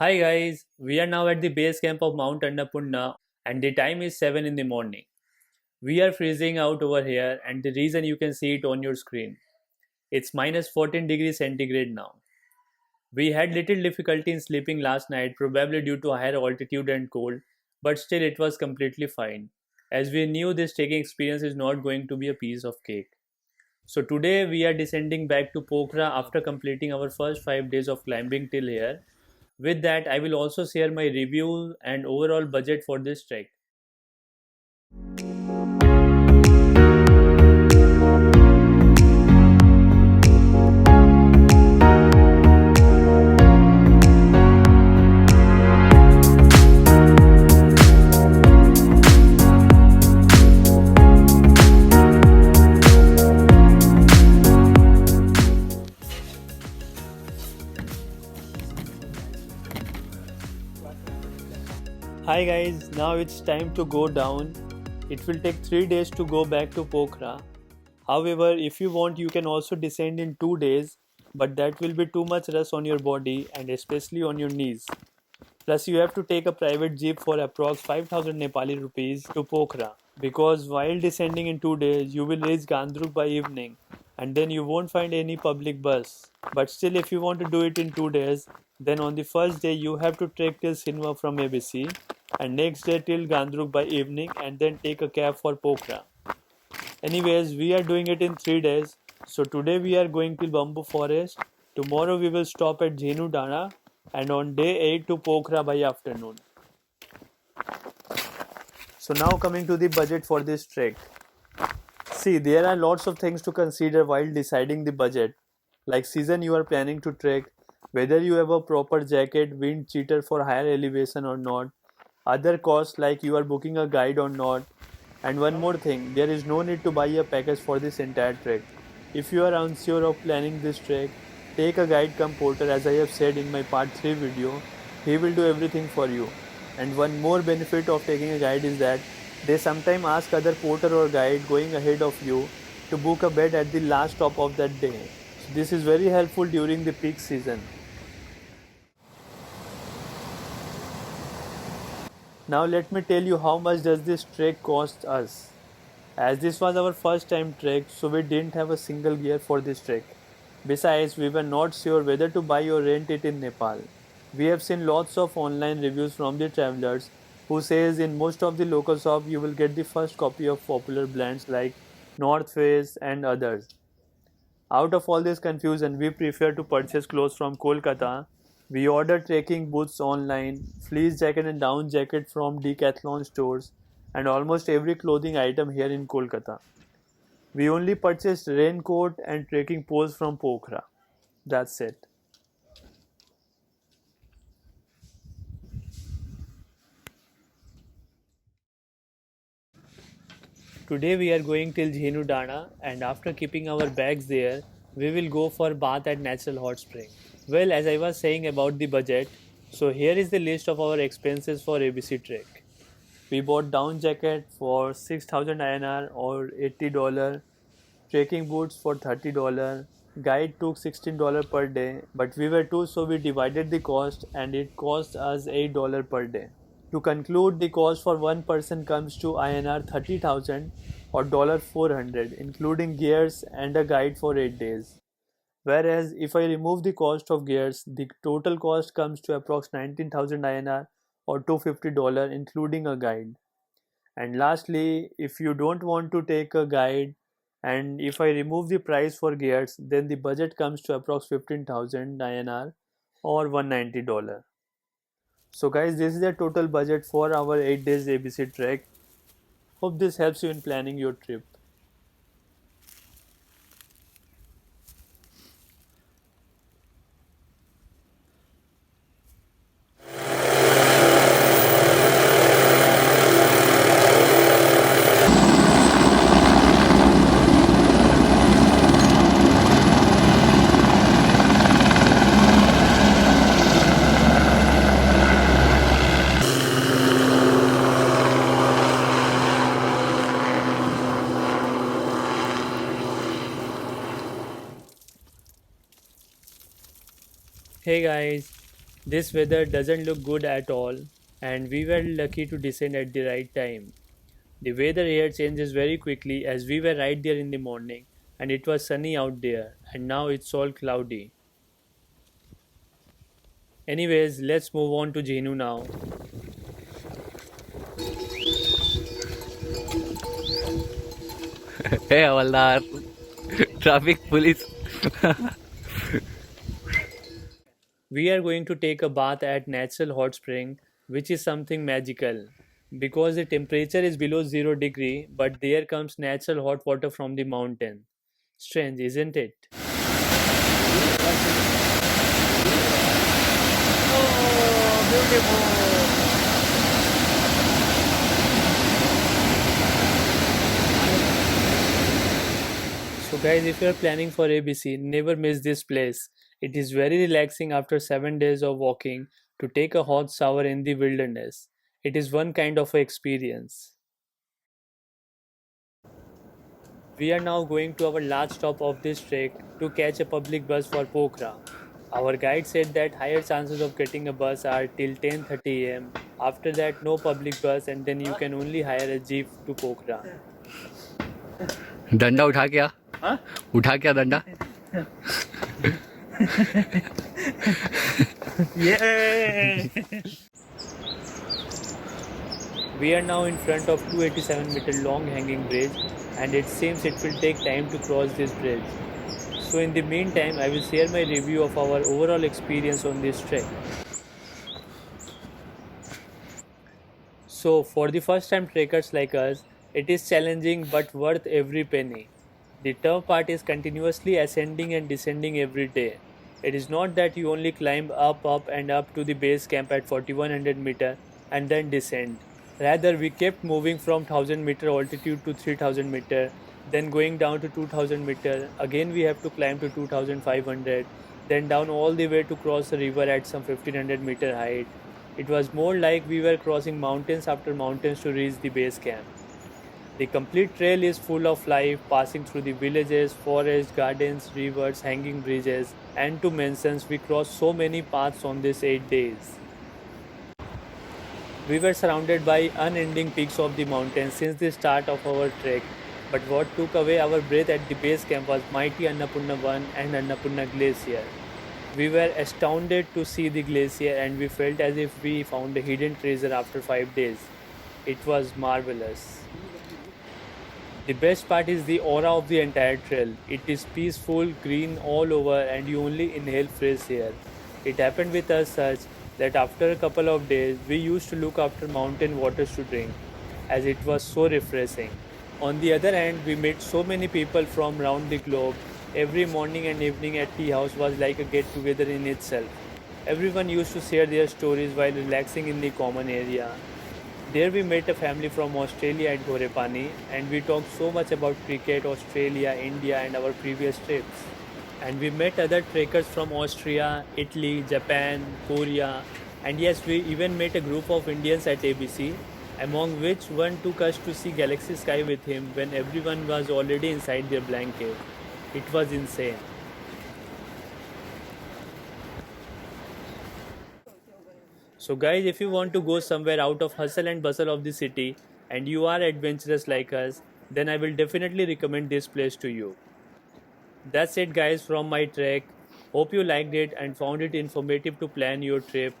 Hi guys, we are now at the base camp of Mount Annapurna and the time is 7 in the morning. We are freezing out over here and the reason you can see it on your screen. It's minus 14 degrees centigrade now. We had little difficulty in sleeping last night, probably due to higher altitude and cold, but still it was completely fine, as we knew this trekking experience is not going to be a piece of cake. So today we are descending back to Pokhara after completing our first 5 days of climbing till here. With that, I will also share my review and overall budget for this trek. Hi guys, now it's time to go down. It will take 3 days to go back to Pokhara. However, if you want, you can also descend in 2 days, but that will be too much rush on your body and especially on your knees. Plus, you have to take a private jeep for approx 5000 Nepali rupees to Pokhara. Because while descending in 2 days, you will reach Gandruk by evening and then you won't find any public bus. But still, if you want to do it in 2 days, then on the first day you have to trek till Sinwa from ABC and next day till Gandruk by evening and then take a cab for Pokhara. Anyways, we are doing it in 3 days. So today we are going to Bamboo Forest. Tomorrow we will stop at Jhenu Dana and on day 8 to Pokhara by afternoon. So now coming to the budget for this trek. See, there are lots of things to consider while deciding the budget, like season you are planning to trek, whether you have a proper jacket, wind cheater for higher elevation or not, other costs like you are booking a guide or not, and one more thing, there is no need to buy a package for this entire trek. If you are unsure of planning this trek, take a guide come porter as I have said in my part 3 video, he will do everything for you. And one more benefit of taking a guide is that they sometimes ask other porter or guide going ahead of you to book a bed at the last stop of that day. So this is very helpful during the peak season. Now let me tell you how much does this trek cost us. As this was our first time trek, so we didn't have a single gear for this trek. Besides, we were not sure whether to buy or rent it in Nepal. We have seen lots of online reviews from the travelers who says in most of the local shop you will get the first copy of popular brands like North Face and others. Out of all this confusion, we prefer to purchase clothes from Kolkata. We order trekking boots online, fleece jacket and down jacket from Decathlon stores, and almost every clothing item here in Kolkata. We only purchased raincoat and trekking poles from Pokhara. That's it. Today we are going till Jhenu Dana and after keeping our bags there, we will go for bath at natural hot spring. Well, as I was saying about the budget, so here is the list of our expenses for ABC trek. We bought down jacket for 6000 INR or $80, trekking boots for $30, guide took $16 per day, but we were two so we divided the cost and it cost us $8 per day. To conclude, the cost for one person comes to INR 30,000 or $400, including gears and a guide for 8 days. Whereas if I remove the cost of gears, the total cost comes to approx 19,000 INR or $250, including a guide. And lastly, if you don't want to take a guide and if I remove the price for gears, then the budget comes to approx 15,000 INR or $190. So guys, this is the total budget for our 8 days ABC trek. Hope this helps you in planning your trip. Hey guys, This weather doesn't look good at all, and we were lucky to descend at the right time. The weather here changes very quickly as we were right there in the morning and it was sunny out there, and now it's all cloudy. Anyways, let's move on to Jenu now. Hey havildar traffic police We are going to take a bath at natural hot spring, which is something magical. Because the temperature is below 0 degree, but there comes natural hot water from the mountain. Strange, isn't it? So guys, if you are planning for ABC, never miss this place. It is very relaxing after 7 days of walking to take a hot shower in the wilderness. It is one kind of a experience. We are now going to our last stop of this trek to catch a public bus for Pokhara. Our guide said that higher chances of getting a bus are till 10:30 am. After that, no public bus, and then you can only hire a jeep to Pokhara. डंडा उठा क्या उठा क्या डंडा We are now in front of 287-meter long hanging bridge, and it seems it will take time to cross this bridge. So in the meantime, I will share my review of our overall experience on this trek. So for the first time trekkers like us, it is challenging but worth every penny. The tough part is continuously ascending and descending every day. It is not that you only climb up and up to the base camp at 4100 meter and then descend. Rather, we kept moving from 1000 meter altitude to 3000 meter, then going down to 2000 meter. Again, we have to climb to 2500, then down all the way to cross the river at some 1500 meter height. It was more like we were crossing mountains after mountains to reach the base camp. The complete trail is full of life, passing through the villages, forests, gardens, rivers, hanging bridges, and to mention, we crossed so many paths on these 8 days. We were surrounded by unending peaks of the mountains since the start of our trek, but what took away our breath at the base camp was mighty Annapurna 1 and Annapurna Glacier. We were astounded to see the glacier and we felt as if we found a hidden treasure after 5 days. It was marvelous. The best part is the aura of the entire trail. It is peaceful, green all over, and you only inhale fresh air. It happened with us such that after a couple of days, we used to look after mountain waters to drink, as it was so refreshing. On the other hand, we met so many people from around the globe. Every morning and evening at tea house was like a get together in itself. Everyone used to share their stories while relaxing in the common area. There we met a family from Australia at Gorepani and we talked so much about cricket, Australia, India and our previous trips. And we met other trekkers from Austria, Italy, Japan, Korea, and yes, we even met a group of Indians at ABC, among which one took us to see Galaxy Sky with him when everyone was already inside their blanket. It was insane. So guys, if you want to go somewhere out of hustle and bustle of the city and you are adventurous like us, then I will definitely recommend this place to you. That's it guys from my trek. Hope you liked it and found it informative to plan your trip.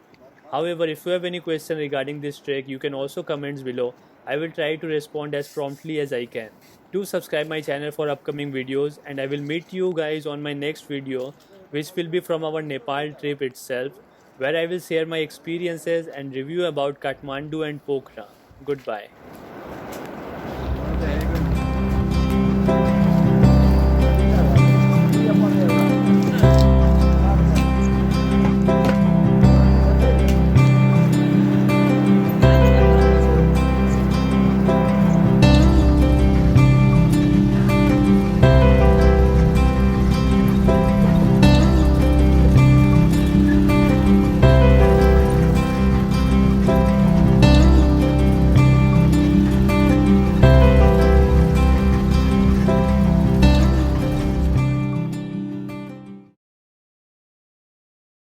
However, if you have any question regarding this trek, you can also comment below. I will try to respond as promptly as I can. Do subscribe my channel for upcoming videos and I will meet you guys on my next video, which will be from our Nepal trip itself, where I will share my experiences and review about Kathmandu and Pokhara. Goodbye.